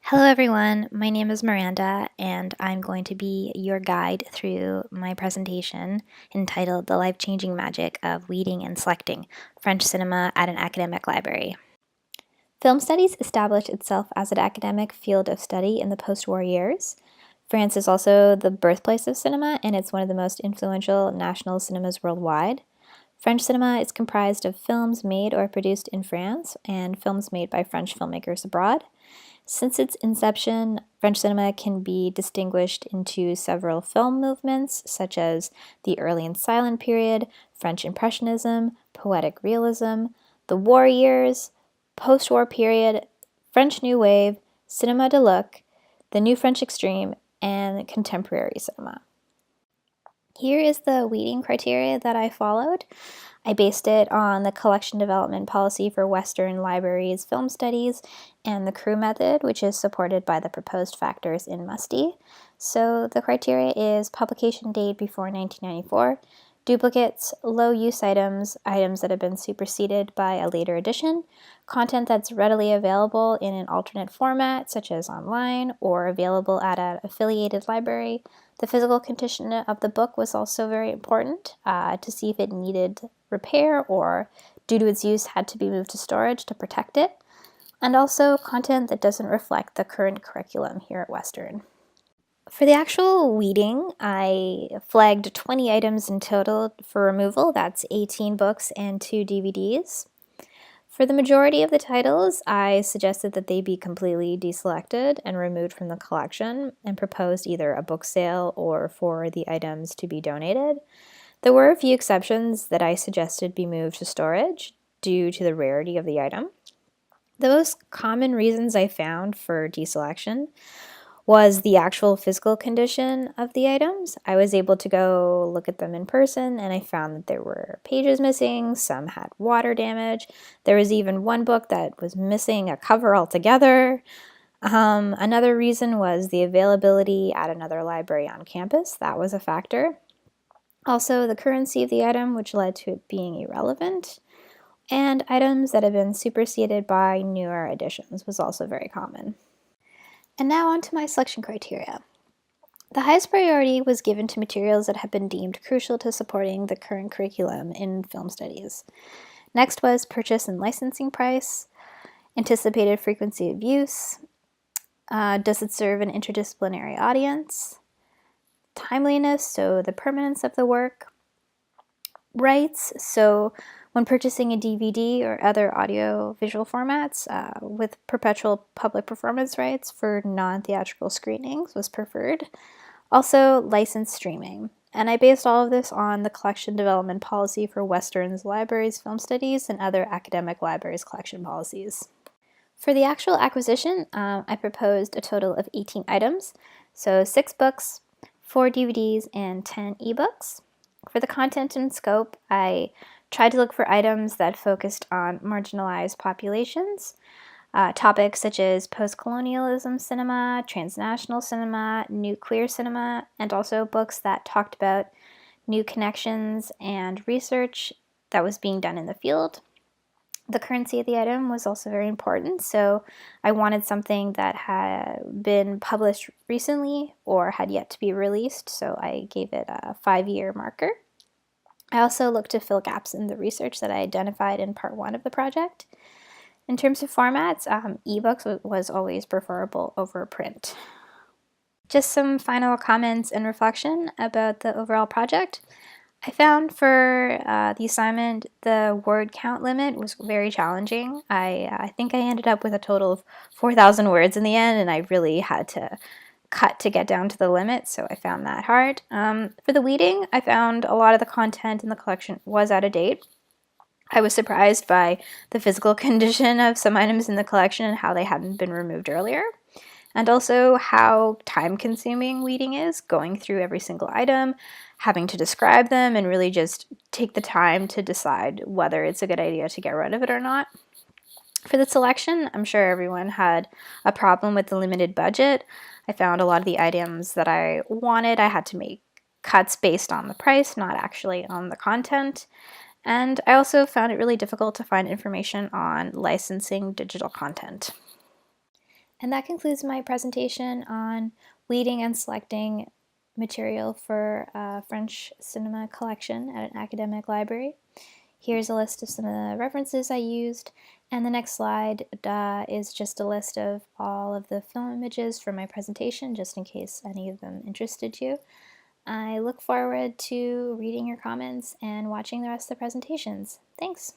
Hello everyone, my name is Miranda and I'm going to be your guide through my presentation entitled The Life-Changing Magic of Weeding and Selecting French Cinema at an Academic Library. Film studies established itself as an academic field of study in the post-war years. France is also the birthplace of cinema and it's one of the most influential national cinemas worldwide. French cinema is comprised of films made or produced in France and films made by French filmmakers abroad. Since its inception, French cinema can be distinguished into several film movements, such as the early and silent period, French Impressionism, Poetic Realism, the war years, post-war period, French New Wave, Cinema de Look, the New French Extreme, and contemporary cinema. Here is the weeding criteria that I followed. I based it on the collection development policy for Western Libraries film studies and the CREW method, which is supported by the proposed factors in MUSTI. So the criteria is publication date before 1994, duplicates, low use items, items that have been superseded by a later edition, content that's readily available in an alternate format such as online or available at an affiliated library. The physical condition of the book was also very important to see if it needed repair or due to its use had to be moved to storage to protect it, and also content that doesn't reflect the current curriculum here at Western. For the actual weeding, I flagged 20 items in total for removal. That's 18 books and 2 DVDs. For the majority of the titles, I suggested that they be completely deselected and removed from the collection and proposed either a book sale or for the items to be donated. There were a few exceptions that I suggested be moved to storage due to the rarity of the item. The most common reasons I found for deselection was the actual physical condition of the items. I was able to go look at them in person and I found that there were pages missing, some had water damage. There was even one book that was missing a cover altogether. Another reason was the availability at another library on campus. That was a factor. Also, the currency of the item, which led to it being irrelevant. And items that have been superseded by newer editions was also very common. And now on to my selection criteria. The highest priority was given to materials that have been deemed crucial to supporting the current curriculum in film studies. Next was purchase and licensing price, anticipated frequency of use, does it serve an interdisciplinary audience, timeliness, so the permanence of the work, rights, so when purchasing a DVD or other audio-visual formats with perpetual public performance rights for non-theatrical screenings was preferred. Also, licensed streaming. And I based all of this on the collection development policy for Western's libraries, film studies, and other academic libraries collection policies. For the actual acquisition, I proposed a total of 18 items, so 6 books, 4 DVDs, and 10 ebooks. For the content and scope, I tried to look for items that focused on marginalized populations, topics such as post-colonialism cinema, transnational cinema, new queer cinema, and also books that talked about new connections and research that was being done in the field. The currency of the item was also very important, so I wanted something that had been published recently or had yet to be released, so I gave it a 5-year marker. I also looked to fill gaps in the research that I identified in part 1 of the project. In terms of formats, ebooks was always preferable over print. Just some final comments and reflection about the overall project. I found for the assignment, the word count limit was very challenging. I think I ended up with a total of 4,000 words in the end, and I really had to cut to get down to the limit, so I found that hard. For the weeding, I found a lot of the content in the collection was out of date. I was surprised by the physical condition of some items in the collection and how they hadn't been removed earlier. And also how time-consuming weeding is, going through every single item, having to describe them, and really just take the time to decide whether it's a good idea to get rid of it or not. For the selection, I'm sure everyone had a problem with the limited budget. I found a lot of the items that I wanted, I had to make cuts based on the price, not actually on the content. And I also found it really difficult to find information on licensing digital content. And that concludes my presentation on weeding and selecting material for a French cinema collection at an academic library. Here's a list of some of the references I used, and the next slide is just a list of all of the film images for my presentation, just in case any of them interested you. I look forward to reading your comments and watching the rest of the presentations. Thanks!